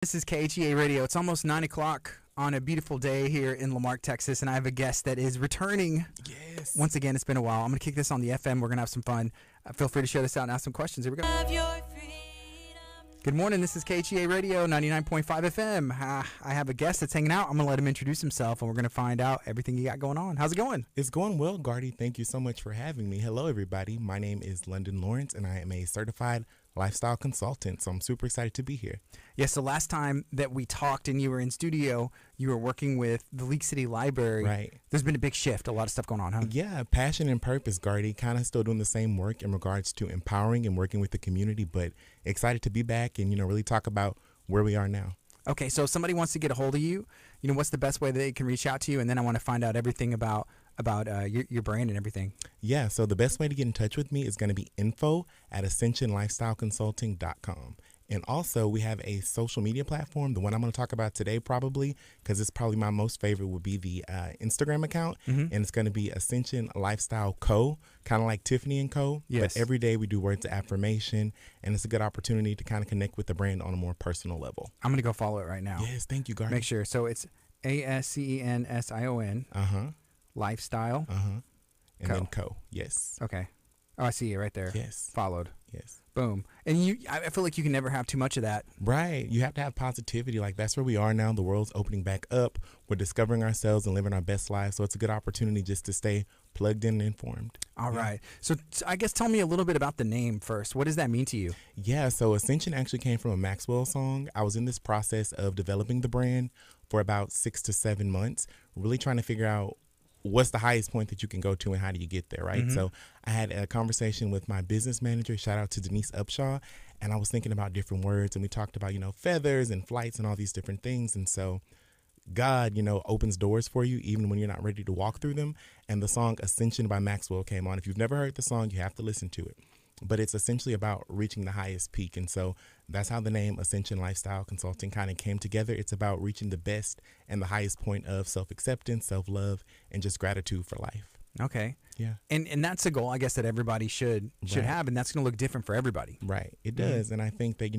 This is KHEA Radio. It's almost 9 o'clock on a beautiful day here in Lamarck, Texas, and I have a guest that is returning. Yes. Once again, it's been a while. I'm going to kick this on the FM. We're going to have some fun. Feel free to share this out and ask some questions. Here we go. Good morning. This is KHEA Radio, 99.5 FM. I have a guest that's hanging out. I'm going to let him introduce himself, and we're going to find out everything you got going on. How's it going? It's going well, Gardy. Thank you so much for having me. Hello, everybody. My name is London Lawrence, and I am a certified lifestyle consultant, so I'm super excited to be here. Yes, the last time that we talked and you were in studio, you were working with the League City Library. Right. There's been a big shift, a lot of stuff going on, huh? Yeah, passion and purpose, Gardy. Kind of still doing the same work in regards to empowering and working with the community, but excited to be back and, really talk about where we are now. Okay, so if somebody wants to get a hold of you, what's the best way that they can reach out to you? And then I want to find out everything about your brand and everything. Yeah, so the best way to get in touch with me is going to be info@ascensionlifestyleconsulting.com. And also, we have a social media platform, the one I'm going to talk about today probably, because it's probably my most favorite, would be the Instagram account. And it's going to be Ascension Lifestyle Co., kind of like Tiffany & Co. Yes. But every day we do words of affirmation, and it's a good opportunity to kind of connect with the brand on a more personal level. I'm going to go follow it right now. Yes, thank you, Gardy. Make sure. So it's ASCENSION. Lifestyle. And then Co. Yes. Okay. Oh, I see it right there. Yes. Followed. Yes. Boom. And I feel like you can never have too much of that. Right. You have to have positivity. Like, that's where we are now. The world's opening back up. We're discovering ourselves and living our best lives. So it's a good opportunity just to stay plugged in and informed. All right. So I guess tell me a little bit about the name first. What does that mean to you? Yeah. So Ascension actually came from a Maxwell song. I was in this process of developing the brand for about 6 to 7 months, really trying to figure out what's the highest point that you can go to and how do you get there, right? So I had a conversation with my business manager, shout out to Denise Upshaw, and I was thinking about different words, and we talked about, feathers and flights and all these different things. And so God, opens doors for you even when you're not ready to walk through them. And the song Ascension by Maxwell came on. If you've never heard the song, you have to listen to it. But it's essentially about reaching the highest peak. And so that's how the name Ascension Lifestyle Consulting kind of came together. It's about reaching the best and the highest point of self-acceptance, self-love, and just gratitude for life. Okay. Yeah. And that's a goal, I guess, that everybody should have, and that's going to look different for everybody. Right. It does. And I think that,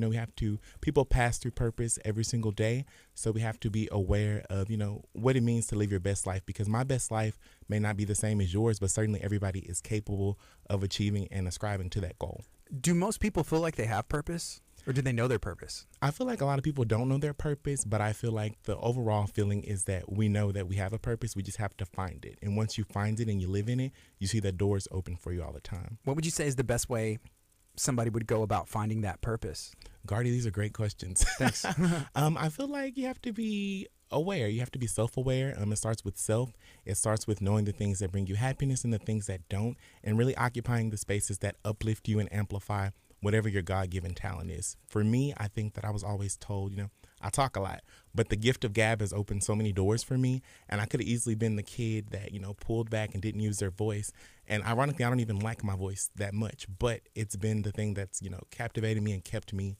people pass through purpose every single day. So we have to be aware of, what it means to live your best life, because my best life may not be the same as yours, but certainly everybody is capable of achieving and ascribing to that goal. Do most people feel like they have purpose, or do they know their purpose? I feel like a lot of people don't know their purpose, but I feel like the overall feeling is that we know that we have a purpose. We just have to find it. And once you find it and you live in it, you see that doors open for you all the time. What would you say is the best way somebody would go about finding that purpose? Gardy, these are great questions. Thanks. I feel like you have to be aware. You have to be self-aware. It starts with self. It starts with knowing the things that bring you happiness and the things that don't, and really occupying the spaces that uplift you and amplify whatever your God-given talent is. For me, I think that I was always told, I talk a lot, but the gift of gab has opened so many doors for me. And I could have easily been the kid that, pulled back and didn't use their voice. And ironically, I don't even like my voice that much, but it's been the thing that's, captivated me and kept me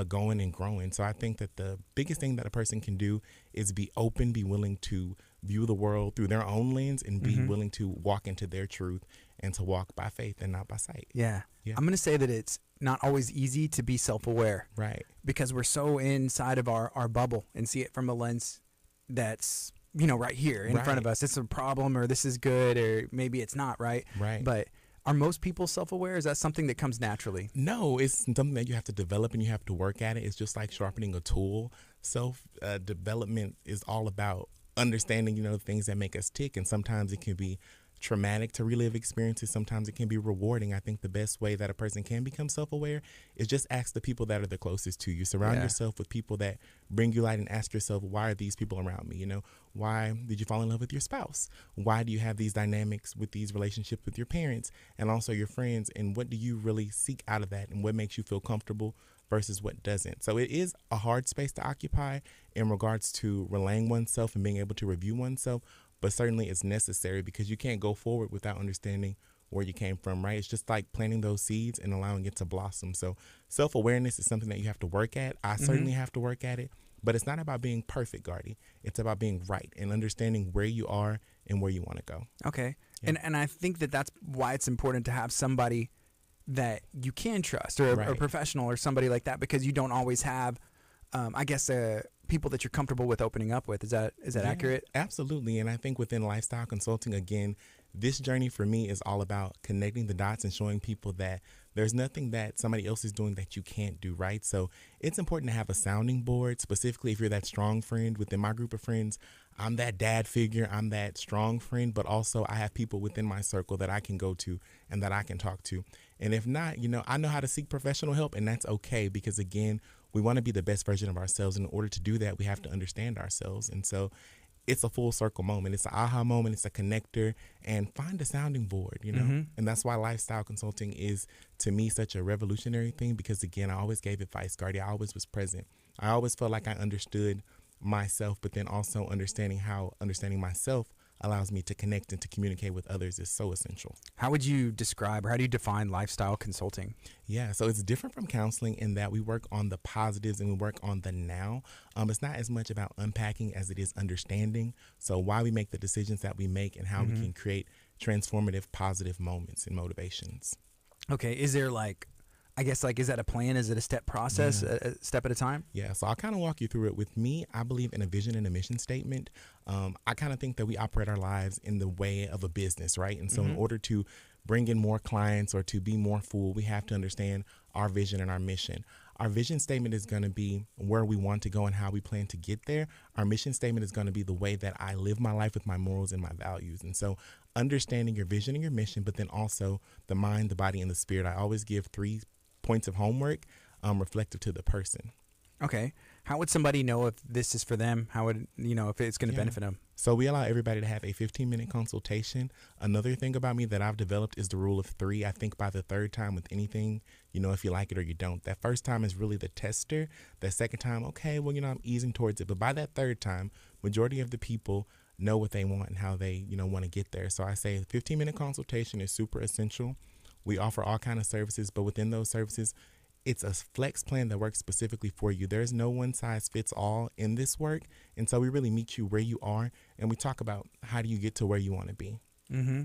going and growing. So I think that the biggest thing that a person can do is be open, be willing to view the world through their own lens, and be willing to walk into their truth and to walk by faith and not by sight. Yeah. I'm going to say that it's not always easy to be self-aware. Right. Because we're so inside of our bubble and see it from a lens that's, right here in front of us. It's a problem, or this is good, or maybe it's not, right? Right. But are most people self-aware? Is that something that comes naturally? No, it's something that you have to develop and you have to work at it. It's just like sharpening a tool. Self-development is all about understanding, the things that make us tick. And sometimes it can be traumatic to relive experiences. Sometimes it can be rewarding. I think the best way that a person can become self-aware is just ask the people that are the closest to you. Surround yourself with people that bring you light, and ask yourself, why are these people around me? Why did you fall in love with your spouse? Why do you have these dynamics with these relationships with your parents and also your friends? And what do you really seek out of that? And what makes you feel comfortable versus what doesn't? So it is a hard space to occupy in regards to relaying oneself and being able to review oneself. But certainly it's necessary, because you can't go forward without understanding where you came from, right? It's just like planting those seeds and allowing it to blossom. So self-awareness is something that you have to work at. I certainly have to work at it, but it's not about being perfect, Gardy. It's about being right and understanding where you are and where you want to go. Okay. Yeah. And I think that's why it's important to have somebody that you can trust, or a professional or somebody like that, because you don't always have I guess, people that you're comfortable with opening up with. Is that accurate? Absolutely. And I think within lifestyle consulting, again, this journey for me is all about connecting the dots and showing people that there's nothing that somebody else is doing that you can't do, right? So it's important to have a sounding board, specifically if you're that strong friend. Within my group of friends, I'm that dad figure, I'm that strong friend, but also I have people within my circle that I can go to and that I can talk to. And if not, I know how to seek professional help, and that's okay, because again, we want to be the best version of ourselves. In order to do that, we have to understand ourselves. And so it's a full circle moment. It's an aha moment. It's a connector, and find a sounding board, And that's why lifestyle consulting is, to me, such a revolutionary thing, because again, I always gave advice, Gardy. I always was present. I always felt like I understood myself, but then also understanding how understanding myself allows me to connect and to communicate with others is so essential. How would you describe, or how do you define lifestyle consulting? Yeah, so it's different from counseling in that we work on the positives and we work on the now. It's not as much about unpacking as it is understanding. So why we make the decisions that we make and how we can create transformative, positive moments and motivations. Okay, is there is that a plan? Is it a step process, a step at a time? Yeah, so I'll kind of walk you through it. With me, I believe in a vision and a mission statement. I kind of think that we operate our lives in the way of a business, right? And so in order to bring in more clients or to be more full, we have to understand our vision and our mission. Our vision statement is going to be where we want to go and how we plan to get there. Our mission statement is going to be the way that I live my life with my morals and my values. And so understanding your vision and your mission, but then also the mind, the body, and the spirit. I always give 3 points of homework reflective to the person. Okay. How would somebody know if this is for them? How would, if it's going to benefit them? So we allow everybody to have a 15-minute consultation. Another thing about me that I've developed is the rule of 3. I think by the 3rd time with anything, if you like it or you don't. That first time is really the tester. That second time, okay, well, I'm easing towards it. But by that 3rd time, majority of the people know what they want and how they, want to get there. So I say 15-minute consultation is super essential. We offer all kinds of services, but within those services, it's a flex plan that works specifically for you. There's no one size fits all in this work. And so we really meet you where you are, and we talk about how do you get to where you want to be.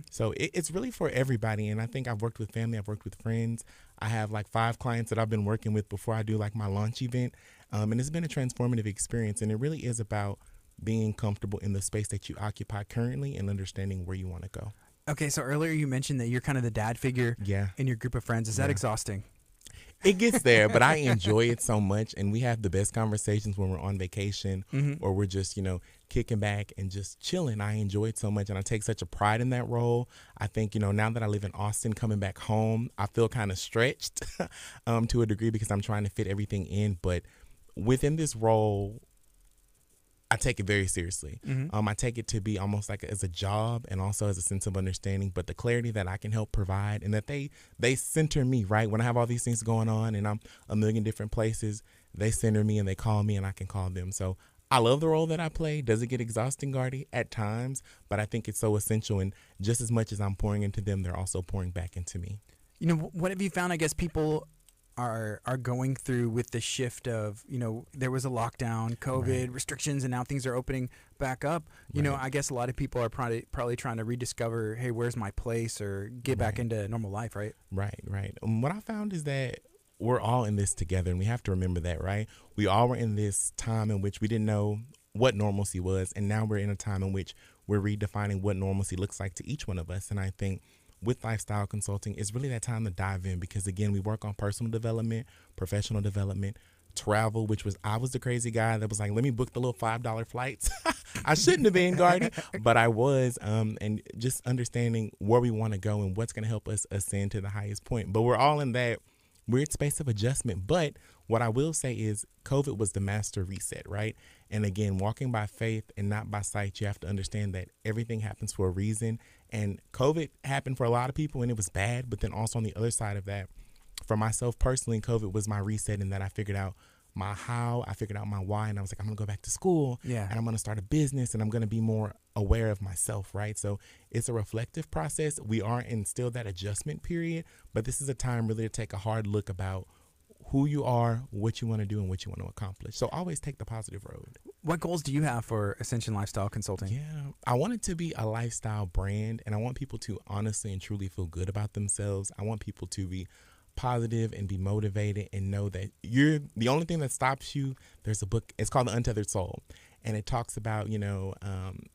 So it's really for everybody. And I think I've worked with family, I've worked with friends. I have 5 clients that I've been working with before I do my launch event. And it's been a transformative experience. And it really is about being comfortable in the space that you occupy currently and understanding where you want to go. Okay, so earlier you mentioned that you're kind of the dad figure in your group of friends. Is that exhausting? It gets there, but I enjoy it so much, and we have the best conversations when we're on vacation or we're just, kicking back and just chilling. I enjoy it so much, and I take such a pride in that role. I think, now that I live in Austin, coming back home, I feel kind of stretched to a degree because I'm trying to fit everything in, but within this role, I take it very seriously. I take it to be almost as a job and also as a sense of understanding, but the clarity that I can help provide and that they center me, right? When I have all these things going on and I'm a million different places, they center me and they call me and I can call them. So I love the role that I play. Does it get exhausting, Gardy? At times, but I think it's so essential, and just as much as I'm pouring into them, they're also pouring back into me. What have you found, I guess, people are going through with the shift of, there was a lockdown, COVID, restrictions, and now things are opening back up. I guess a lot of people are probably trying to rediscover, hey, where's my place, or get back into normal life, right? Right. What I found is that we're all in this together, and we have to remember that, right? We all were in this time in which we didn't know what normalcy was, and now we're in a time in which we're redefining what normalcy looks like to each one of us. And I think with lifestyle consulting, it's really that time to dive in because, again, we work on personal development, professional development, travel, I was the crazy guy that was like, let me book the little $5 flights. I shouldn't have been, Gardy, but I was, and just understanding where we want to go and what's going to help us ascend to the highest point. But we're all in that weird space of adjustment. But what I will say is COVID was the master reset, right? And again, walking by faith and not by sight, you have to understand that everything happens for a reason. And COVID happened for a lot of people and it was bad. But then also on the other side of that, for myself personally, COVID was my reset in that I figured out my how, I figured out my why, and I was like, I'm going to go back to school and I'm going to start a business and I'm going to be more aware of myself, right? So it's a reflective process. We are in still that adjustment period, but this is a time really to take a hard look about who you are, what you want to do, and what you want to accomplish. So always take the positive road. What goals do you have for Ascension Lifestyle Consulting? Yeah, I want it to be a lifestyle brand, and I want people to honestly and truly feel good about themselves. I want people to be positive and be motivated and know that you're the only thing that stops you. There's a book, it's called The Untethered Soul, and it talks about,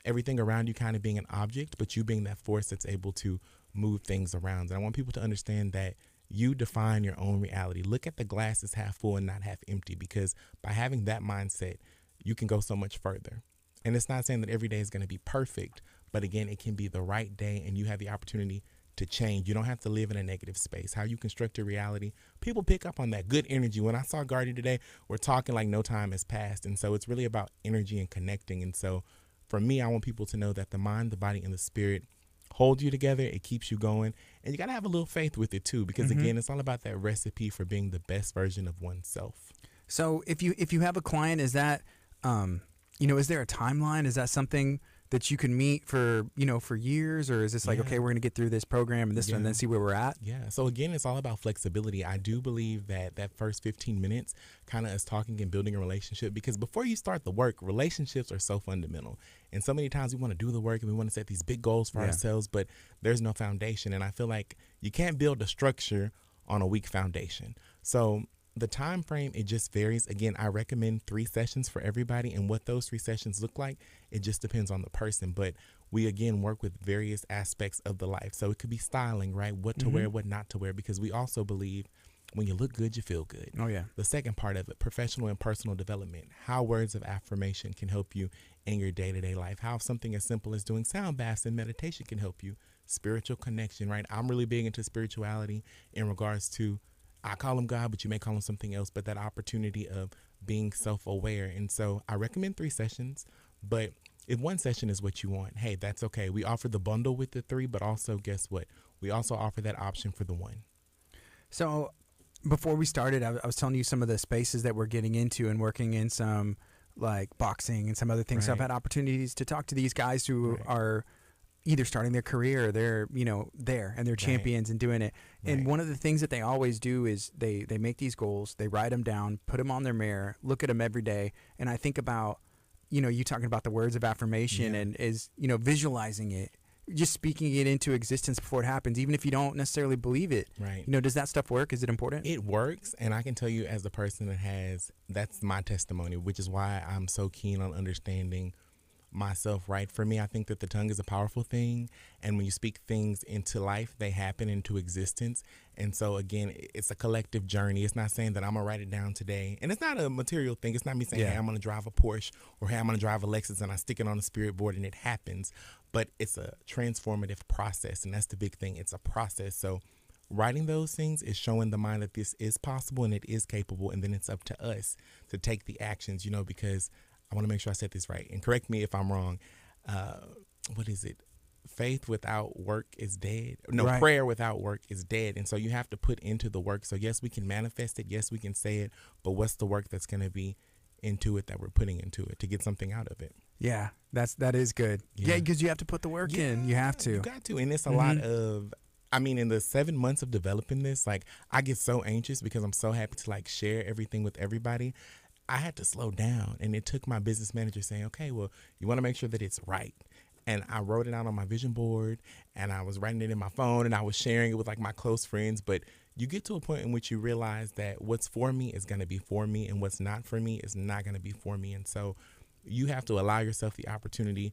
everything around you kind of being an object, but you being that force that's able to move things around. And I want people to understand that you define your own reality. Look at the glass as half full and not half empty, because by having that mindset, you can go so much further. And it's not saying that every day is going to be perfect, but again, it can be the right day and you have the opportunity to change. You don't have to live in a negative space. How you construct your reality, people pick up on that good energy. When I saw Gardy today, we're talking like no time has passed. And so it's really about energy and connecting. And so for me, I want people to know that the mind, the body, and the spirit hold you together. It keeps you going. And you got to have a little faith with it too, because again, it's all about that recipe for being the best version of oneself. So if you have a client, is that, is there a timeline? Is that something that you can meet for years, or is this like, okay, we're going to get through this program and this one and then see where we're at? Yeah. So again, it's all about flexibility. I do believe that first 15 minutes kind of is talking and building a relationship, because before you start the work, relationships are so fundamental. And so many times we want to do the work and we want to set these big goals for ourselves, but there's no foundation. And I feel like you can't build a structure on a weak foundation. So the time frame, it just varies. Again, I recommend 3 sessions for everybody, and what those 3 sessions look like, it just depends on the person. But we again work with various aspects of the life. So it could be styling, right? What to wear, what not to wear, because we also believe when you look good, you feel good. Oh yeah. The second part of it, professional and personal development, how words of affirmation can help you in your day-to-day life, how something as simple as doing sound baths and meditation can help you, spiritual connection, right? I'm really big into spirituality in regards to, I call him God, but you may call him something else, but that opportunity of being self-aware. And so I recommend 3 sessions, but if 1 session is what you want, hey, that's okay. We offer the bundle with the 3, but also guess what? We also offer that option for the 1. So before we started, I was telling you some of the spaces that we're getting into and working in, some like boxing and some other things. So I've had opportunities to talk to these guys who are either starting their career or they're, there and they're champions and doing it. And one of the things that they always do is they make these goals, they write them down, put them on their mirror, look at them every day. And I think about, you talking about the words of affirmation and is, visualizing it, just speaking it into existence before it happens, even if you don't necessarily believe it. Right. Does that stuff work? Is it important? It works. And I can tell you, as a person that's my testimony, which is why I'm so keen on understanding myself, right? For me, I think that the tongue is a powerful thing, and when you speak things into life, they happen into existence. And so again, it's a collective journey. It's not saying that I'm gonna write it down today, and it's not a material thing. It's not me saying, hey, I'm gonna drive a Porsche, or hey, I'm gonna drive a Lexus, and I stick it on the spirit board and it happens. But it's a transformative process, and that's the big thing. It's a process. So writing those things is showing the mind that this is possible and it is capable, and then it's up to us to take the actions, because I want to make sure I said this right, and correct me if I'm wrong. What is it? Faith without work is dead. No, prayer without work is dead. And so you have to put into the work. So yes, we can manifest it. Yes, we can say it. But what's the work that's going to be into it, that we're putting into it to get something out of it? Yeah, that is good. Yeah, because you have to put the work in. You have to. You got to. And it's a lot of, in the 7 months of developing this, I get so anxious because I'm so happy to share everything with everybody. I had to slow down, and it took my business manager saying, okay, well, you want to make sure that it's right. And I wrote it out on my vision board, and I was writing it in my phone, and I was sharing it with my close friends. But you get to a point in which you realize that what's for me is going to be for me, and what's not for me is not going to be for me. And so you have to allow yourself the opportunity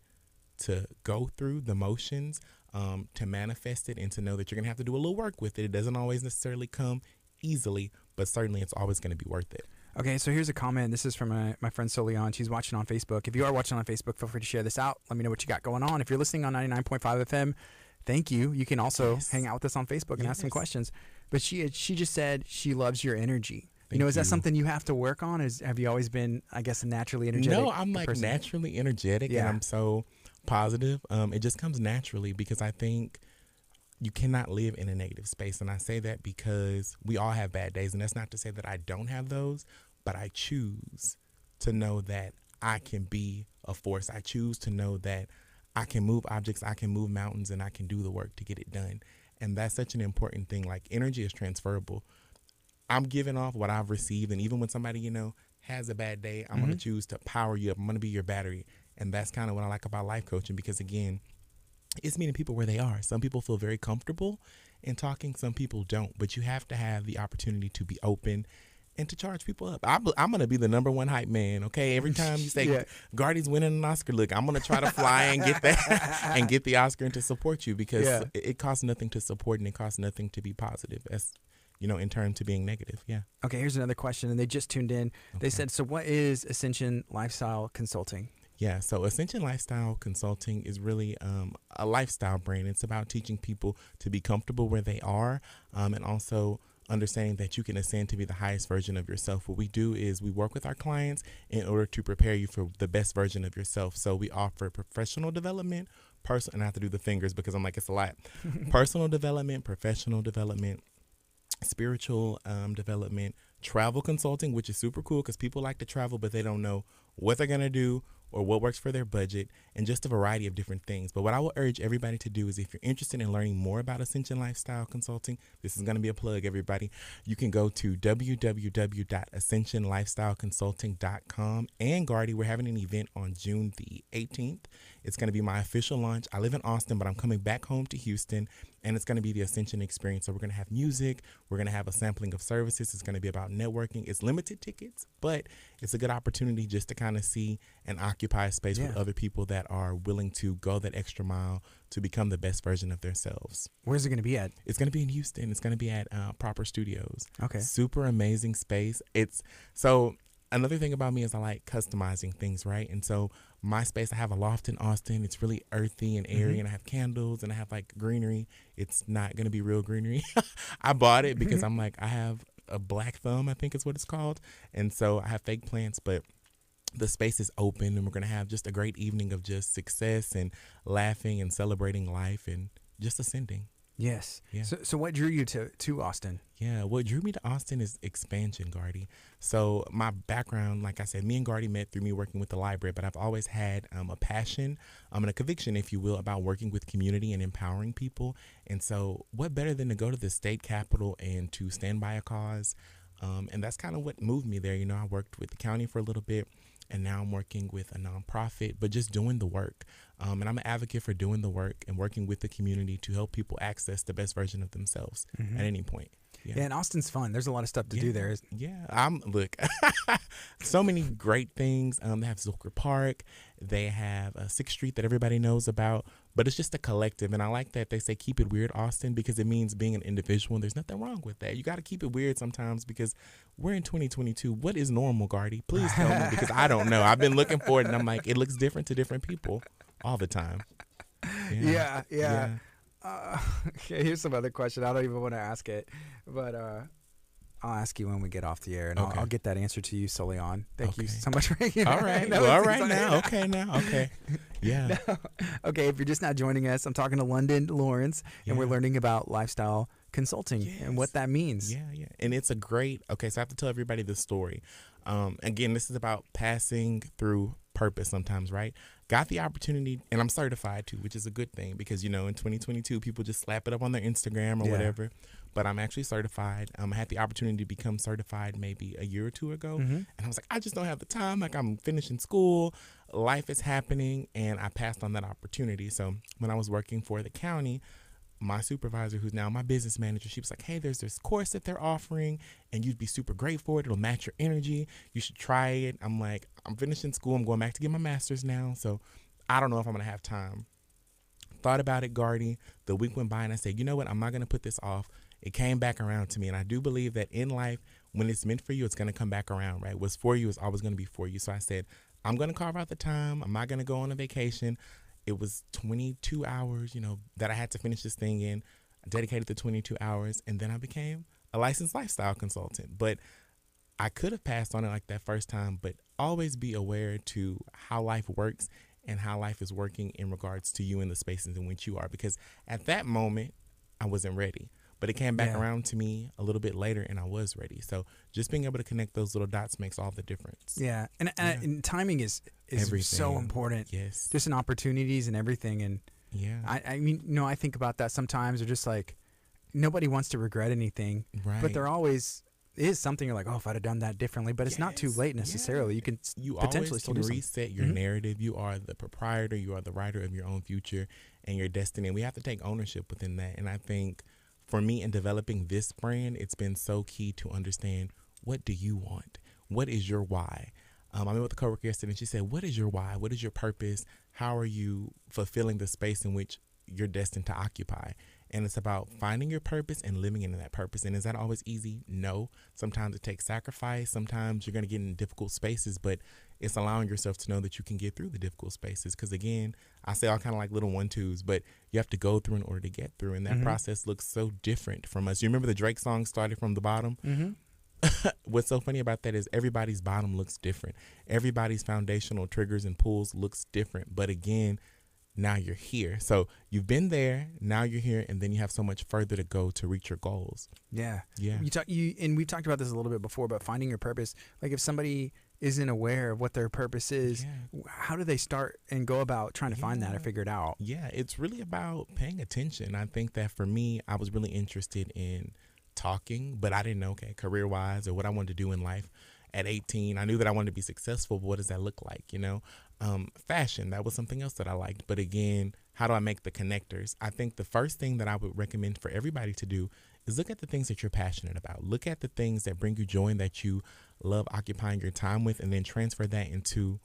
to go through the motions, to manifest it, and to know that you're going to have to do a little work with it. It doesn't always necessarily come easily, but certainly it's always going to be worth it. Okay, so here's a comment. This is from my friend Solian. She's watching on Facebook. If you are watching on Facebook, feel free to share this out. Let me know what you got going on. If you're listening on 99.5 FM, thank you. You can also hang out with us on Facebook and ask some questions. But she just said she loves your energy. Is that something you have to work on? Have you always been, I guess, a naturally energetic No, I'm naturally energetic, and I'm so positive. It just comes naturally, because I think you cannot live in a negative space. And I say that because we all have bad days. And that's not to say that I don't have those, but I choose to know that I can be a force. I choose to know that I can move objects, I can move mountains, and I can do the work to get it done. And that's such an important thing. Energy is transferable. I'm giving off what I've received. And even when somebody, has a bad day, I'm going to choose to power you up. I'm going to be your battery. And that's kind of what I like about life coaching, because again, it's meeting people where they are. Some people feel very comfortable in talking. Some people don't, but you have to have the opportunity to be open and to charge people up. I'm going to be the number one hype man, okay? Every time you say Gardy's winning an Oscar, look, I'm going to try to fly and get that and get the Oscar and to support you, because it costs nothing to support and it costs nothing to be positive. That's, in terms to being negative. Yeah. Okay, here's another question, and they just tuned in. They said, so what is Ascension Lifestyle Consulting? Yeah, so Ascension Lifestyle Consulting is really a lifestyle brand. It's about teaching people to be comfortable where they are, and also understanding that you can ascend to be the highest version of yourself. What we do is we work with our clients in order to prepare you for the best version of yourself. So we offer professional development, and I have to do the fingers because I'm like, it's a lot. Personal development, professional development, spiritual development, travel consulting, which is super cool because people like to travel, but they don't know what they're going to do or what works for their budget, and just a variety of different things. But what I will urge everybody to do is, if you're interested in learning more about Ascension Lifestyle Consulting, this is going to be a plug, everybody. You can go to www.ascensionlifestyleconsulting.com. And Gardy, we're having an event on June the 18th. It's going to be my official launch. I live in Austin, but I'm coming back home to Houston, and it's going to be the Ascension experience. So we're going to have music. We're going to have a sampling of services. It's going to be about networking. It's limited tickets, but it's a good opportunity just to kind of see and occupy a space with other people that are willing to go that extra mile to become the best version of themselves. Where's it going to be at? It's going to be in Houston. It's going to be at Proper Studios. Okay. Super amazing space. Another thing about me is I like customizing things, right? And so my space, I have a loft in Austin. It's really earthy and airy, and I have candles and I have like greenery. It's not going to be real greenery. I bought it because I'm like, I have a black thumb, I think is what it's called. And so I have fake plants, but the space is open, and we're going to have just a great evening of just success and laughing and celebrating life and just ascending. Yes. Yeah. So what drew you to Austin? Yeah, what drew me to Austin is expansion, Gardy. So my background, like I said, me and Gardy met through me working with the library, but I've always had a passion and a conviction, if you will, about working with community and empowering people. And so what better than to go to the state capitol and to stand by a cause? And that's kind of what moved me there. I worked with the county for a little bit, and now I'm working with a nonprofit, but just doing the work. And I'm an advocate for doing the work and working with the community to help people access the best version of themselves at any point. Yeah, and Austin's fun. There's a lot of stuff to do there. Yeah, look, so many great things. They have Zilker Park. They have 6th Street that everybody knows about, but it's just a collective. And I like that they say keep it weird, Austin, because it means being an individual. And there's nothing wrong with that. You got to keep it weird sometimes, because we're in 2022. What is normal, Gardy? Please tell me, because I don't know. I've been looking for it, and I'm like, it looks different to different people all the time. Yeah. Okay, here's some other question. I don't even want to ask it, but I'll ask you when we get off the air, and I'll get that answer to you solely on. Thank you so much for hanging out. All right. All right now. Okay. Yeah. No. Okay, if you're just not joining us, I'm talking to London Lawrence, and we're learning about lifestyle consulting and what that means. Yeah. And it's a great, so I have to tell everybody this story. Again, this is about passing through purpose sometimes, right? Got the opportunity, and I'm certified too, which is a good thing, because, in 2022, people just slap it up on their Instagram or whatever, but I'm actually certified. I had the opportunity to become certified maybe a year or two ago, and I was like, I just don't have the time. Like, I'm finishing school, life is happening, and I passed on that opportunity. So when I was working for the county, my supervisor, who's now my business manager, she was like, hey, there's this course that they're offering, and you'd be super great for it. It'll match your energy. You should try it. I'm like, I'm finishing school. I'm going back to get my master's now, so I don't know if I'm going to have time. Thought about it, Gardy. The week went by, and I said, you know what? I'm not going to put this off. It came back around to me, and I do believe that in life, when it's meant for you, it's going to come back around, right? What's for you is always going to be for you. So I said, I'm going to carve out the time. I'm not going to go on a vacation. It was 22 hours, that I had to finish this thing in. I dedicated the 22 hours, and then I became a licensed lifestyle consultant. But I could have passed on it like that first time, but always be aware to how life works and how life is working in regards to you in the spaces in which you are. Because at that moment, I wasn't ready. But it came back around to me a little bit later, and I was ready. So just being able to connect those little dots makes all the difference. Yeah, and timing is so important. Yes, just in opportunities and everything. And I mean, I think about that sometimes. Or just like, nobody wants to regret anything, right? But there always is something you're like, oh, if I'd have done that differently. But it's not too late necessarily. You potentially still reset your narrative. You are the proprietor. You are the writer of your own future and your destiny. And we have to take ownership within that. And I think for me in developing this brand, it's been so key to understand, what do you want? What is your why? I met with a coworker yesterday and she said, what is your why? What is your purpose? How are you fulfilling the space in which you're destined to occupy? And it's about finding your purpose and living into that purpose. And is that always easy? No. Sometimes it takes sacrifice. Sometimes you're going to get in difficult spaces, but it's allowing yourself to know that you can get through the difficult spaces. Because again, I say all kind of like little 1-2s, but you have to go through in order to get through. And that process looks so different from us. You remember the Drake song, Started from the Bottom? What's so funny about that is everybody's bottom looks different. Everybody's foundational triggers and pulls looks different. But again, now you're here. So you've been there, now you're here, and then you have so much further to go to reach your goals. Yeah. Yeah. And we've talked about this a little bit before, but finding your purpose. Like if somebody isn't aware of what their purpose is, how do they start and go about trying to find that or figure it out? Yeah, it's really about paying attention. I think that for me, I was really interested in talking, but I didn't know, career-wise or what I wanted to do in life. At 18, I knew that I wanted to be successful, but what does that look like, Fashion, that was something else that I liked. But again, how do I make the connectors? I think the first thing that I would recommend for everybody to do is look at the things that you're passionate about. Look at the things that bring you joy and that you love occupying your time with, and then transfer that into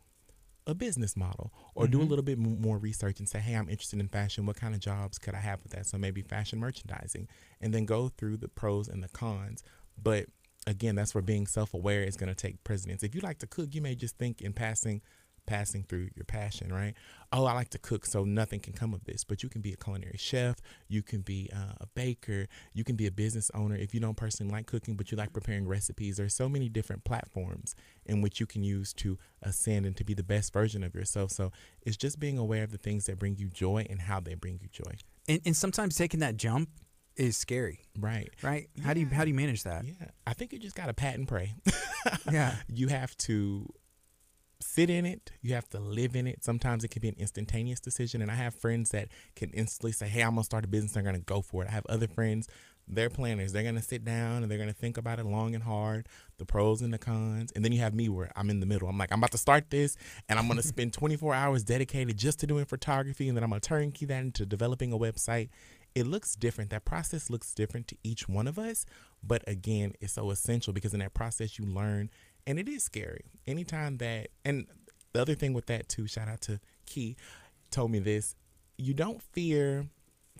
a business model, or do a little bit more research and say, hey, I'm interested in fashion. What kind of jobs could I have with that? So maybe fashion merchandising, and then go through the pros and the cons. But again, that's where being self-aware is going to take precedence. If you like to cook, you may just think in passing through your passion, right? Oh, I like to cook, so nothing can come of this. But you can be a culinary chef. You can be a baker. You can be a business owner. If you don't personally like cooking, but you like preparing recipes, there's so many different platforms in which you can use to ascend and to be the best version of yourself. So it's just being aware of the things that bring you joy and how they bring you joy. And sometimes taking that jump is scary. Right. Yeah. How do you manage that? Yeah. I think you just got to pat and pray. Yeah. You have to sit in it. You have to live in it. Sometimes it can be an instantaneous decision. And I have friends that can instantly say, hey, I'm going to start a business. They're going to go for it. I have other friends, they're planners. They're going to sit down and they're going to think about it long and hard, the pros and the cons. And then you have me where I'm in the middle. I'm like, I'm about to start this and I'm going to spend 24 hours dedicated just to doing photography. And then I'm going to turnkey that into developing a website. It looks different. That process looks different to each one of us. But again, it's so essential because in that process you learn. And it is scary. Anytime that, and the other thing with that too, shout out to KHEA, told me this, you don't fear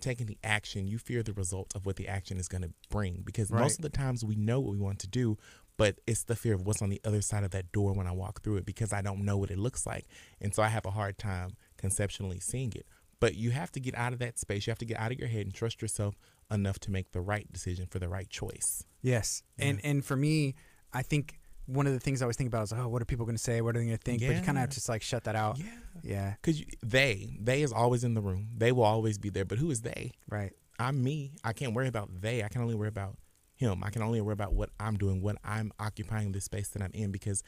taking the action, you fear the result of what the action is going to bring. Because most of the times we know what we want to do, but it's the fear of what's on the other side of that door when I walk through it, because I don't know what it looks like. And so I have a hard time conceptually seeing it. But you have to get out of that space. You have to get out of your head and trust yourself enough to make the right decision for the right choice. Yes. Yeah. And for me, I think one of the things I always think about is, oh, what are people going to say? What are they going to think? But you kind of have to just like shut that out. Yeah. Because they is always in the room. They will always be there. But who is they? Right. I'm me. I can't worry about they. I can only worry about him. I can only worry about what I'm doing, what I'm occupying the space that I'm in. Because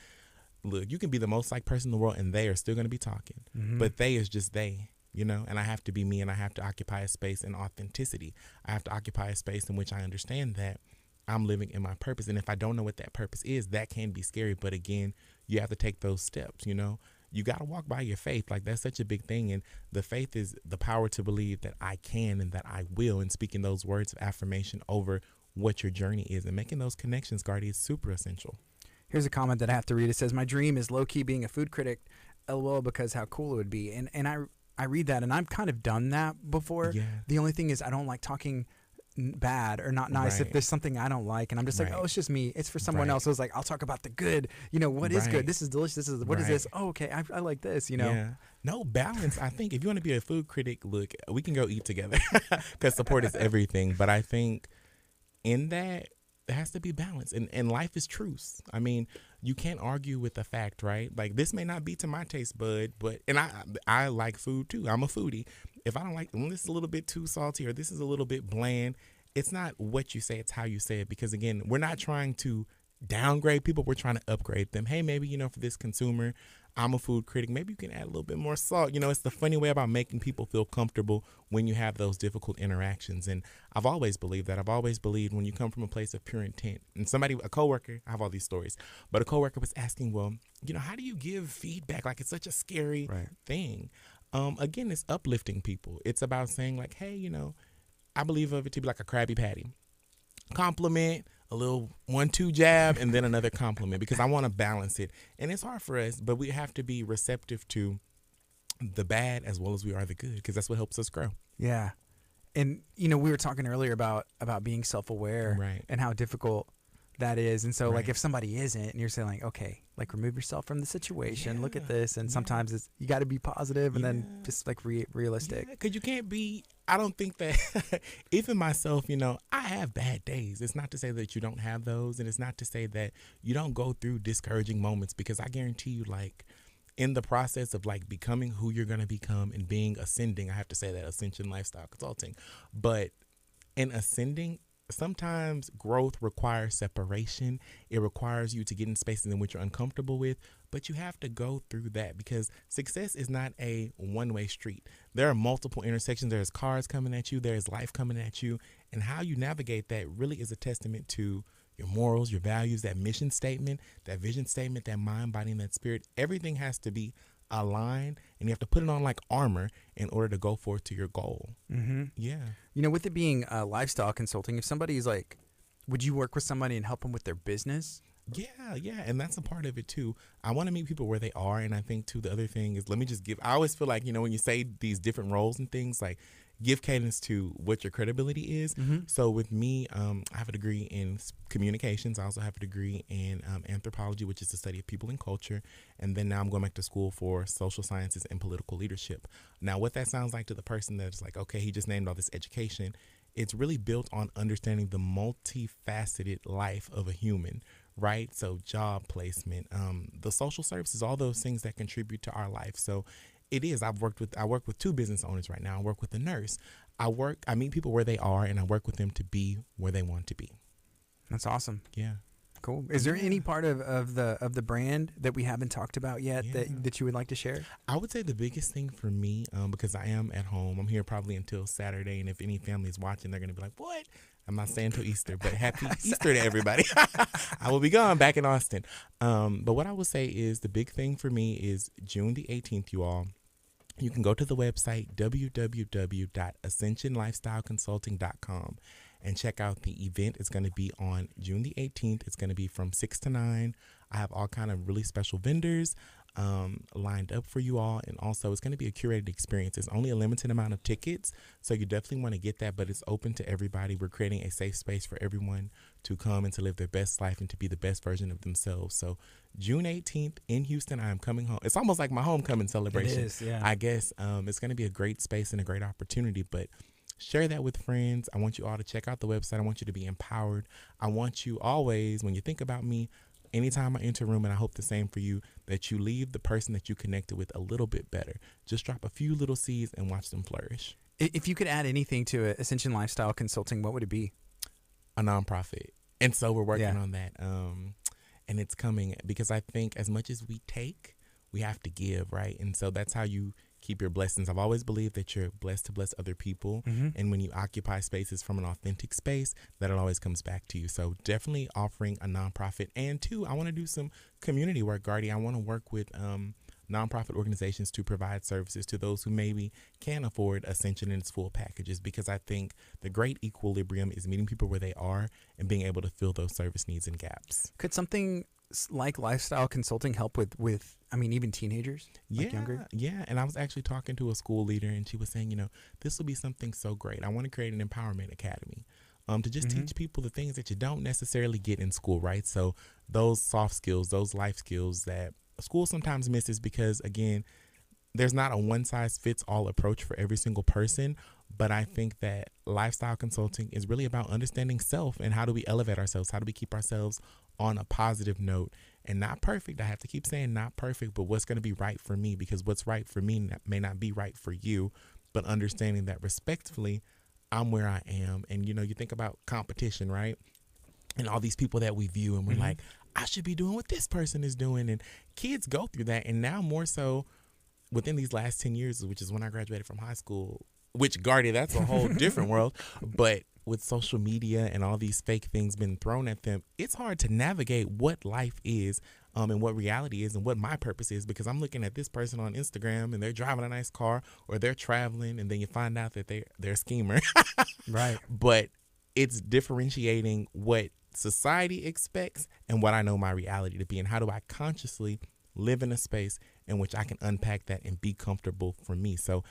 look, you can be the most liked person in the world and they are still going to be talking. But they is just they. And I have to be me, and I have to occupy a space in authenticity. I have to occupy a space in which I understand that I'm living in my purpose. And if I don't know what that purpose is, that can be scary. But again, you have to take those steps, You got to walk by your faith. Like, that's such a big thing. And the faith is the power to believe that I can and that I will. And speaking those words of affirmation over what your journey is and making those connections, Gardy, is super essential. Here's a comment that I have to read. It says, my dream is low-key being a food critic, LOL, because how cool it would be. And I read that, and I've kind of done that before. Yeah. The only thing is I don't like talking bad or not nice if there's something I don't like, and I'm just like, oh, it's just me, it's for someone else. So it's like, I'll talk about the good, what is good, this is delicious, this is what is this, oh, okay, I like this, No, balance. I think if you want to be a food critic, look, we can go eat together because support is everything. But I think in that there has to be balance, and life is truce. I mean, you can't argue with the fact, right? Like, this may not be to my taste bud, but I like food too. I'm a foodie. If I don't like this is a little bit too salty or this is a little bit bland, it's not what you say, it's how you say it. Because again, we're not trying to downgrade people, we're trying to upgrade them. Hey, maybe, for this consumer, I'm a food critic, maybe you can add a little bit more salt. It's the funny way about making people feel comfortable when you have those difficult interactions. And I've always believed that. I've always believed when you come from a place of pure intent. And a coworker, I have all these stories, but a coworker was asking, well, how do you give feedback? Like, it's such a scary thing. Again, it's uplifting people. It's about saying like, hey, I believe of it to be like a Krabby Patty. Compliment, a little 1-2 jab, and then another compliment, because I want to balance it. And it's hard for us, but we have to be receptive to the bad as well as we are the good, because that's what helps us grow. Yeah. And, you know, we were talking earlier about being self-aware, right, and how difficult that is. And so, right, like, if somebody isn't, and you're saying, like, okay, like, remove yourself from the situation, yeah, look at this. And yeah, sometimes it's, you got to be positive, and yeah, then just, like, realistic. because you can't be, I don't think that, even myself, you know, I have bad days. It's not to say that you don't have those, and it's not to say that you don't go through discouraging moments, because I guarantee you, like, in the process of like becoming who you're going to become and being ascending, I have to say that, Ascension Lifestyle Consulting, but in ascending, sometimes growth requires separation. It requires you to get in spaces in which you're uncomfortable with, but you have to go through that, because success is not a one-way street. There are multiple intersections. There's cars coming at you. There's life coming at you. And how you navigate that really is a testament to your morals, your values, that mission statement, that vision statement, that mind, body, and that spirit. Everything has to be aligned, and you have to put it on like armor in order to go forth to your goal. Mm-hmm. Yeah. You know, with it being lifestyle consulting, if somebody's like, would you work with somebody and help them with their business? Yeah. And that's a part of it too. I want to meet people where they are. And I think too, the other thing is, I always feel like, you know, when you say these different roles and things, like, give cadence to what your credibility is. Mm-hmm. So with me, I have a degree in communications. I also have a degree in anthropology, which is the study of people and culture. And then now I'm going back to school for social sciences and political leadership. Now, what that sounds like to the person that's like, okay, he just named all this education, it's really built on understanding the multifaceted life of a human, right? So job placement, the social services, all those things that contribute to our life. So it is. I work with 2 business owners right now. I work with a nurse. I meet people where they are, and I work with them to be where they want to be. That's awesome. Yeah. Cool. Is there any part of the brand that we haven't talked about yet that you would like to share? I would say the biggest thing for me, because I am at home, I'm here probably until Saturday, and if any family is watching, they're going to be like, what? I'm not staying until Easter, but happy Easter to everybody. I will be gone back in Austin. But what I will say is the big thing for me is June the 18th, you all. You can go to the website www.ascensionlifestyleconsulting.com and check out the event. It's going to be on June the 18th. It's going to be from 6 to 9. I have all kind of really special vendors lined up for you all. And also it's going to be a curated experience. It's only a limited amount of tickets, so you definitely want to get that, but it's open to everybody. We're creating a safe space for everyone to come and to live their best life and to be the best version of themselves. So June 18th in Houston, I am coming home. It's almost like my homecoming celebration. It is, yeah. I guess it's going to be a great space and a great opportunity, but share that with friends. I want you all to check out the website. I want you to be empowered. I want you always, when you think about me, anytime I enter a room, and I hope the same for you, that you leave the person that you connected with a little bit better. Just drop a few little seeds and watch them flourish. If you could add anything to Ascension Lifestyle Consulting, what would it be? A nonprofit. And so we're working on that. And it's coming, because I think as much as we take, we have to give, right? And so that's how you keep your blessings. I've always believed that you're blessed to bless other people. Mm-hmm. And when you occupy spaces from an authentic space, that it always comes back to you. So definitely offering a nonprofit. And 2, I want to do some community work, Gardy. I want to work with nonprofit organizations to provide services to those who maybe can't afford Ascension in its full packages, because I think the great equilibrium is meeting people where they are and being able to fill those service needs and gaps. Could something like lifestyle consulting help with I mean, even teenagers, like younger? Yeah. And I was actually talking to a school leader, and she was saying, you know, this will be something so great. I want to create an empowerment academy to just teach people the things that you don't necessarily get in school, right? So those soft skills, those life skills that school sometimes misses, because, again, there's not a one-size-fits-all approach for every single person. But I think that lifestyle consulting is really about understanding self and how do we elevate ourselves? How do we keep ourselves on a positive note? And not perfect. I have to keep saying not perfect, but what's going to be right for me, because what's right for me may not be right for you, but understanding that respectfully, I'm where I am. And, you know, you think about competition, right? And all these people that we view, and we're like, I should be doing what this person is doing. And kids go through that. And now more so within these last 10 years, which is when I graduated from high school, which, Gardy, that's a whole different world. But with social media and all these fake things being thrown at them, it's hard to navigate what life is and what reality is and what my purpose is, because I'm looking at this person on Instagram and they're driving a nice car or they're traveling, and then you find out that they're a schemer. Right. But it's differentiating what society expects and what I know my reality to be, and how do I consciously live in a space in which I can unpack that and be comfortable for me. So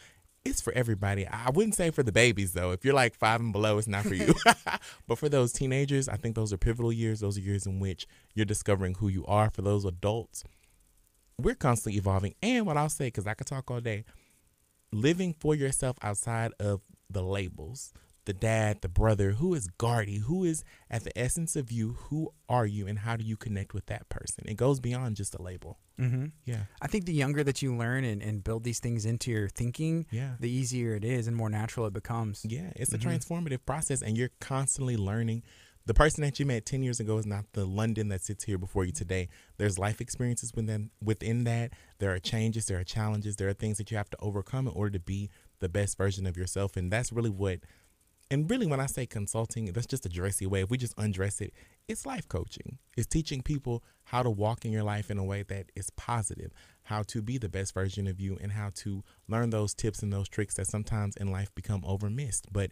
it's for everybody. I wouldn't say for the babies, though. If you're like 5 and below, it's not for you. But for those teenagers, I think those are pivotal years. Those are years in which you're discovering who you are. For those adults, we're constantly evolving. And what I'll say, because I could talk all day, living for yourself outside of the labels, the dad, the brother, who is Gardy, who is at the essence of you, who are you, and how do you connect with that person? It goes beyond just a label. Mm-hmm. Yeah. I think the younger that you learn and build these things into your thinking, the easier it is and more natural it becomes. Yeah, it's a transformative process, and you're constantly learning. The person that you met 10 years ago is not the London that sits here before you today. There's life experiences within that. There are changes, there are challenges, there are things that you have to overcome in order to be the best version of yourself. And that's really and really, when I say consulting, that's just a dressy way. If we just undress it, it's life coaching. It's teaching people how to walk in your life in a way that is positive, how to be the best version of you, and how to learn those tips and those tricks that sometimes in life become overmissed. But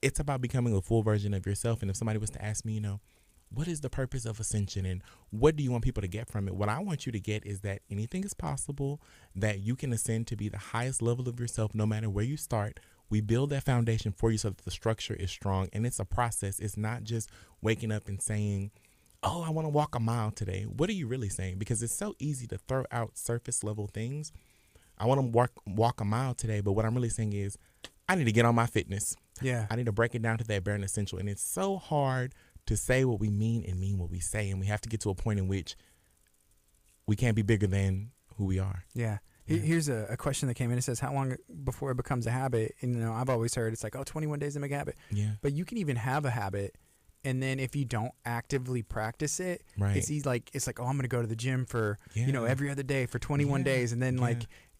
it's about becoming a full version of yourself. And if somebody was to ask me, what is the purpose of Ascension and what do you want people to get from it? What I want you to get is that anything is possible, that you can ascend to be the highest level of yourself no matter where you start. We build that foundation for you so that the structure is strong, and it's a process. It's not just waking up and saying, oh, I want to walk a mile today. What are you really saying? Because it's so easy to throw out surface level things. I want to walk a mile today, but what I'm really saying is I need to get on my fitness. Yeah. I need to break it down to that bare and essential. And it's so hard to say what we mean and mean what we say. And we have to get to a point in which we can't be bigger than who we are. Yeah. Here's a question that came in. It says, how long before it becomes a habit? And, I've always heard it's like, 21 days to make a habit. Yeah. But you can even have a habit, and then if you don't actively practice it, it's like, oh, I'm going to go to the gym for, every other day for 21 days. And then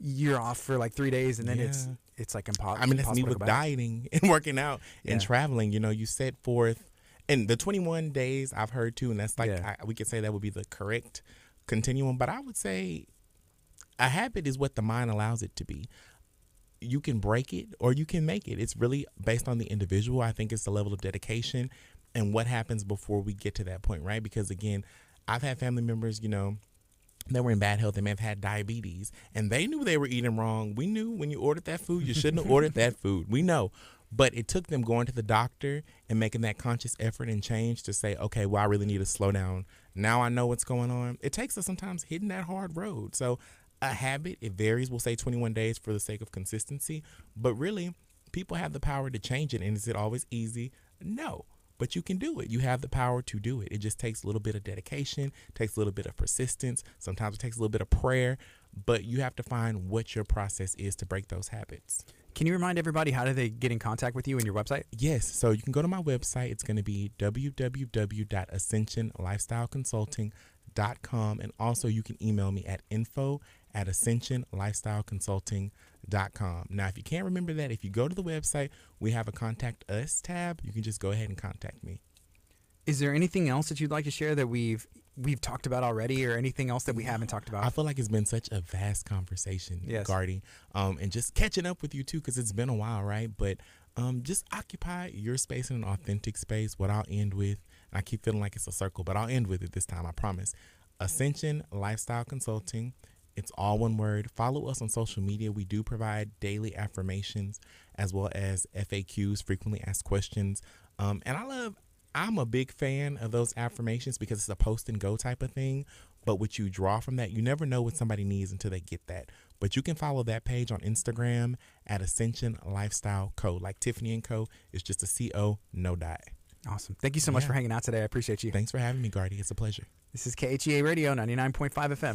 you're off for like 3 days, and then it's like impossible. I mean, that's me with dieting and working out and traveling. You set forth, and the 21 days I've heard too, and that's like, we could say that would be the correct continuum. But I would say a habit is what the mind allows it to be. You can break it or you can make it. It's really based on the individual. I think it's the level of dedication and what happens before we get to that point, right? Because again, I've had family members, that were in bad health. They may have had diabetes, and they knew they were eating wrong. We knew when you ordered that food, you shouldn't have ordered that food. We know. But it took them going to the doctor and making that conscious effort and change to say, okay, well, I really need to slow down. Now I know what's going on. It takes us sometimes hitting that hard road. So a habit, it varies. We'll say 21 days for the sake of consistency. But really, people have the power to change it. And is it always easy? No. But you can do it. You have the power to do it. It just takes a little bit of dedication, takes a little bit of persistence. Sometimes it takes a little bit of prayer. But you have to find what your process is to break those habits. Can you remind everybody, how do they get in contact with you and your website? Yes. So you can go to my website. It's going to be www.ascensionlifestyleconsulting.com. And also you can email me at info@ascensionlifestyleconsulting.com. Now, if you can't remember that, if you go to the website, we have a Contact Us tab. You can just go ahead and contact me. Is there anything else that you'd like to share that we've talked about already, or anything else that we haven't talked about? I feel like it's been such a vast conversation, Gardy, and just catching up with you too, because it's been a while, right? But just occupy your space in an authentic space. What I'll end with, I keep feeling like it's a circle, but I'll end with it this time, I promise. Ascension Lifestyle Consulting. It's all one word. Follow us on social media. We do provide daily affirmations as well as FAQs, frequently asked questions. And I'm a big fan of those affirmations because it's a post and go type of thing. But what you draw from that, you never know what somebody needs until they get that. But you can follow that page on Instagram at Ascension Lifestyle Co. Like Tiffany & Co. It's just a CO, no dot. Awesome. Thank you so much for hanging out today. I appreciate you. Thanks for having me, Gardy. It's a pleasure. This is KHEA Radio, 99.5 FM.